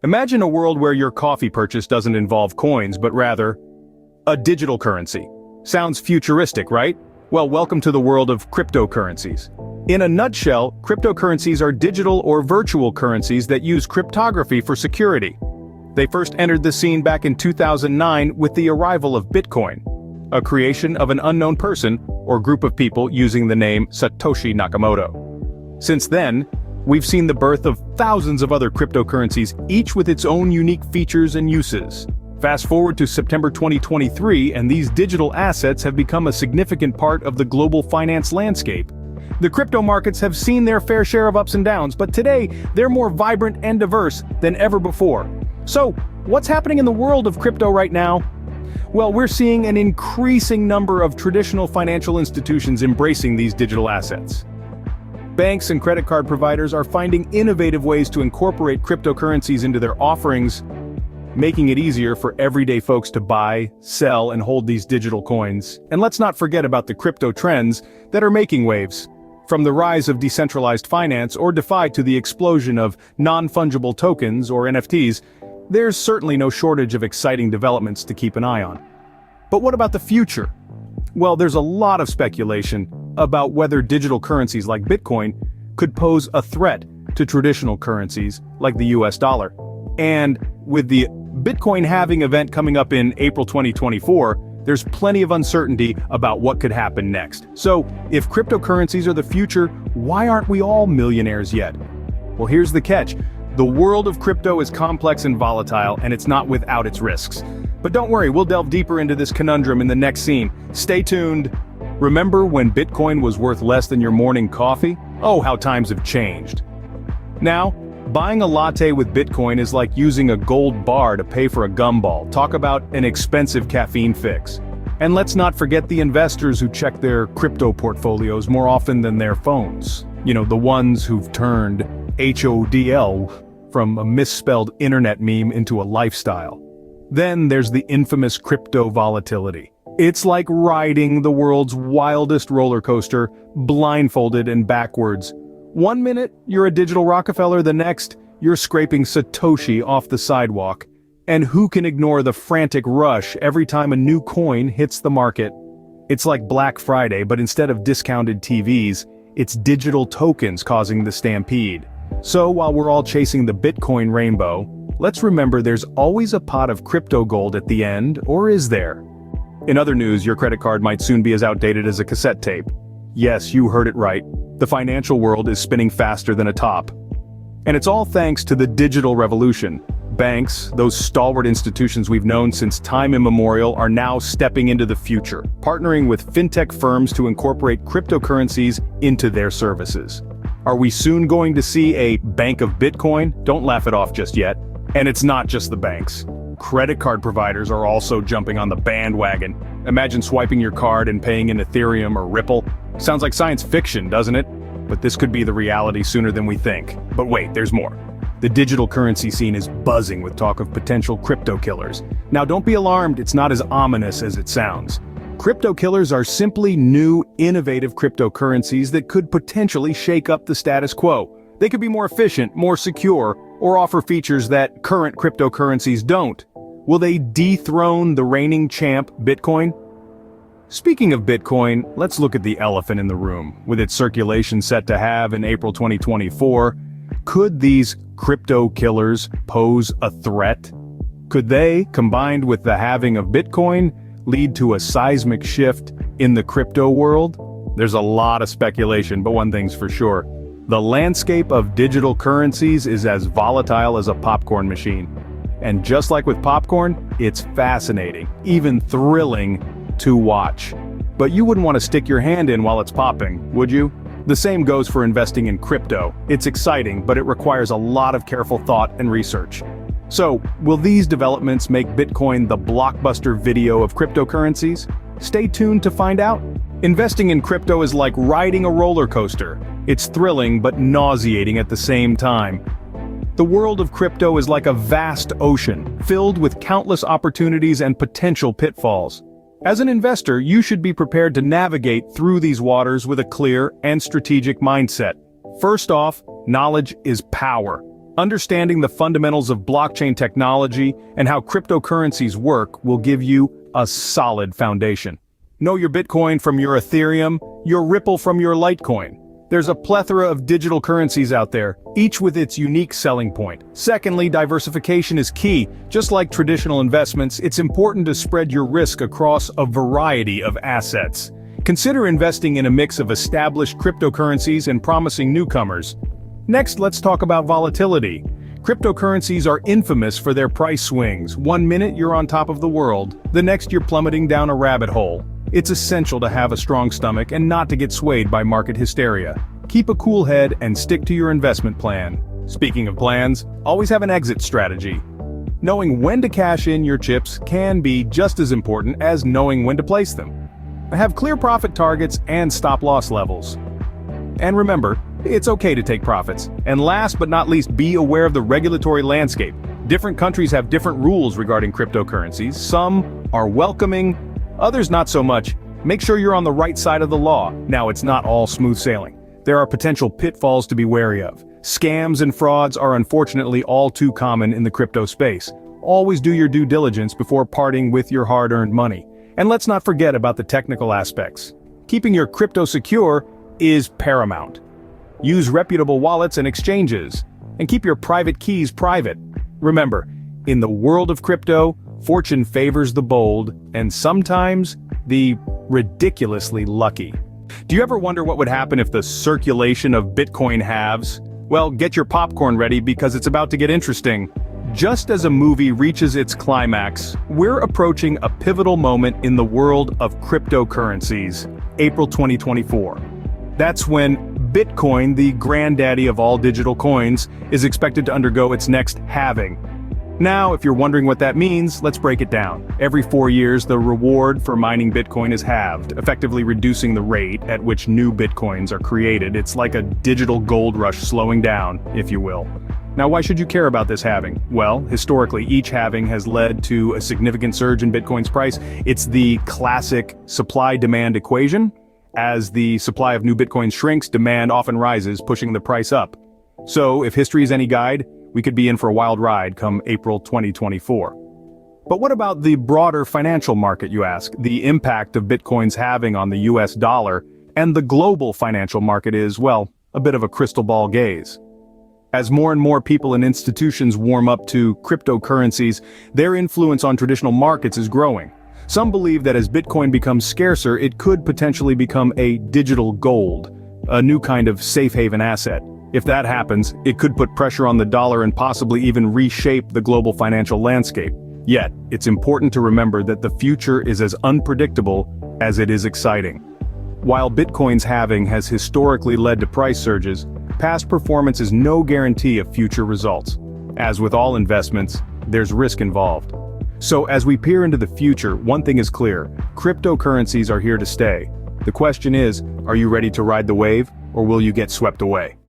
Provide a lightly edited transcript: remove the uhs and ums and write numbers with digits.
Imagine a world where your coffee purchase doesn't involve coins, but rather a digital currency. Sounds futuristic, right? Well, welcome to the world of cryptocurrencies. In a nutshell, cryptocurrencies are digital or virtual currencies that use cryptography for security. They first entered the scene back in 2009 with the arrival of Bitcoin, a creation of an unknown person or group of people using the name Satoshi Nakamoto. Since then, we've seen the birth of thousands of other cryptocurrencies, each with its own unique features and uses. Fast forward to September 2023, and these digital assets have become a significant part of the global finance landscape. The crypto markets have seen their fair share of ups and downs, but today, they're more vibrant and diverse than ever before. So, what's happening in the world of crypto right now? Well, we're seeing an increasing number of traditional financial institutions embracing these digital assets. Banks and credit card providers are finding innovative ways to incorporate cryptocurrencies into their offerings, making it easier for everyday folks to buy, sell, and hold these digital coins. And let's not forget about the crypto trends that are making waves. From the rise of decentralized finance or DeFi to the explosion of non-fungible tokens or NFTs, there's certainly no shortage of exciting developments to keep an eye on. But what about the future? Well, there's a lot of speculation about whether digital currencies like Bitcoin could pose a threat to traditional currencies like the US dollar. And with the Bitcoin halving event coming up in April 2024, there's plenty of uncertainty about what could happen next. So, if cryptocurrencies are the future, why aren't we all millionaires yet? Well, here's the catch. The world of crypto is complex and volatile, and it's not without its risks. But don't worry, we'll delve deeper into this conundrum in the next scene. Stay tuned. Remember when Bitcoin was worth less than your morning coffee? Oh, how times have changed. Now, buying a latte with Bitcoin is like using a gold bar to pay for a gumball. Talk about an expensive caffeine fix. And let's not forget the investors who check their crypto portfolios more often than their phones. You know, the ones who've turned HODL from a misspelled internet meme into a lifestyle. Then there's the infamous crypto volatility. It's like riding the world's wildest roller coaster, blindfolded and backwards. One minute, you're a digital Rockefeller, the next, you're scraping Satoshi off the sidewalk. And who can ignore the frantic rush every time a new coin hits the market? It's like Black Friday, but instead of discounted TVs, it's digital tokens causing the stampede. So while we're all chasing the Bitcoin rainbow, let's remember there's always a pot of crypto gold at the end, or is there? In other news, your credit card might soon be as outdated as a cassette tape. Yes, you heard it right. The financial world is spinning faster than a top. And it's all thanks to the digital revolution. Banks, those stalwart institutions we've known since time immemorial, are now stepping into the future, partnering with fintech firms to incorporate cryptocurrencies into their services. Are we soon going to see a bank of Bitcoin? Don't laugh it off just yet. And it's not just the banks. Credit card providers are also jumping on the bandwagon. Imagine swiping your card and paying in Ethereum or Ripple. Sounds like science fiction, doesn't it? But this could be the reality sooner than we think. But wait, there's more. The digital currency scene is buzzing with talk of potential crypto killers. Now don't be alarmed, it's not as ominous as it sounds. Crypto killers are simply new, innovative cryptocurrencies that could potentially shake up the status quo. They could be more efficient, more secure, or offer features that current cryptocurrencies don't. Will they dethrone the reigning champ, Bitcoin? Speaking of Bitcoin, let's look at the elephant in the room. With its circulation set to halve in April 2024, could these crypto killers pose a threat? Could they, combined with the halving of Bitcoin, lead to a seismic shift in the crypto world? There's a lot of speculation, but one thing's for sure. The landscape of digital currencies is as volatile as a popcorn machine. And just like with popcorn, it's fascinating, even thrilling to watch. But you wouldn't want to stick your hand in while it's popping, would you? The same goes for investing in crypto. It's exciting, but it requires a lot of careful thought and research. So, will these developments make Bitcoin the blockbuster video of cryptocurrencies? Stay tuned to find out. Investing in crypto is like riding a roller coaster. It's thrilling but nauseating at the same time. The world of crypto is like a vast ocean, filled with countless opportunities and potential pitfalls. As an investor, you should be prepared to navigate through these waters with a clear and strategic mindset. First off, knowledge is power. Understanding the fundamentals of blockchain technology and how cryptocurrencies work will give you a solid foundation. Know your Bitcoin from your Ethereum, your Ripple from your Litecoin. There's a plethora of digital currencies out there, each with its unique selling point. Secondly, diversification is key. Just like traditional investments, it's important to spread your risk across a variety of assets. Consider investing in a mix of established cryptocurrencies and promising newcomers. Next, let's talk about volatility. Cryptocurrencies are infamous for their price swings. One minute you're on top of the world, the next you're plummeting down a rabbit hole. It's essential to have a strong stomach and not to get swayed by market hysteria. Keep a cool head and stick to your investment plan. Speaking of plans, always have an exit strategy. Knowing when to cash in your chips can be just as important as knowing when to place them. Have clear profit targets and stop-loss levels. And remember, it's okay to take profits. And last but not least, be aware of the regulatory landscape. Different countries have different rules regarding cryptocurrencies. Some are welcoming, others not so much. Make sure you're on the right side of the law. Now, it's not all smooth sailing. There are potential pitfalls to be wary of. Scams and frauds are unfortunately all too common in the crypto space. Always do your due diligence before parting with your hard-earned money. And let's not forget about the technical aspects. Keeping your crypto secure is paramount. Use reputable wallets and exchanges, and keep your private keys private. Remember, in the world of crypto, fortune favors the bold, and sometimes the ridiculously lucky. Do you ever wonder what would happen if the circulation of Bitcoin halves? Well, get your popcorn ready because it's about to get interesting. Just as a movie reaches its climax, we're approaching a pivotal moment in the world of cryptocurrencies, April 2024. That's when Bitcoin, the granddaddy of all digital coins, is expected to undergo its next halving. Now, if you're wondering what that means, let's break it down. Every 4 years, the reward for mining Bitcoin is halved, effectively reducing the rate at which new Bitcoins are created. It's like a digital gold rush slowing down, if you will. Now, why should you care about this halving? Well, historically, each halving has led to a significant surge in Bitcoin's price. It's the classic supply-demand equation. As the supply of new Bitcoin shrinks, demand often rises, pushing the price up. So, if history is any guide, we could be in for a wild ride come April 2024. But what about the broader financial market, you ask? The impact of Bitcoin's halving on the US dollar and the global financial market is, well, a bit of a crystal ball gaze. As more and more people and institutions warm up to cryptocurrencies, their influence on traditional markets is growing. Some believe that as Bitcoin becomes scarcer, it could potentially become a digital gold, a new kind of safe haven asset. If that happens, it could put pressure on the dollar and possibly even reshape the global financial landscape. Yet, it's important to remember that the future is as unpredictable as it is exciting. While Bitcoin's halving has historically led to price surges, past performance is no guarantee of future results. As with all investments, there's risk involved. So as we peer into the future, one thing is clear: cryptocurrencies are here to stay. The question is, are you ready to ride the wave, or will you get swept away?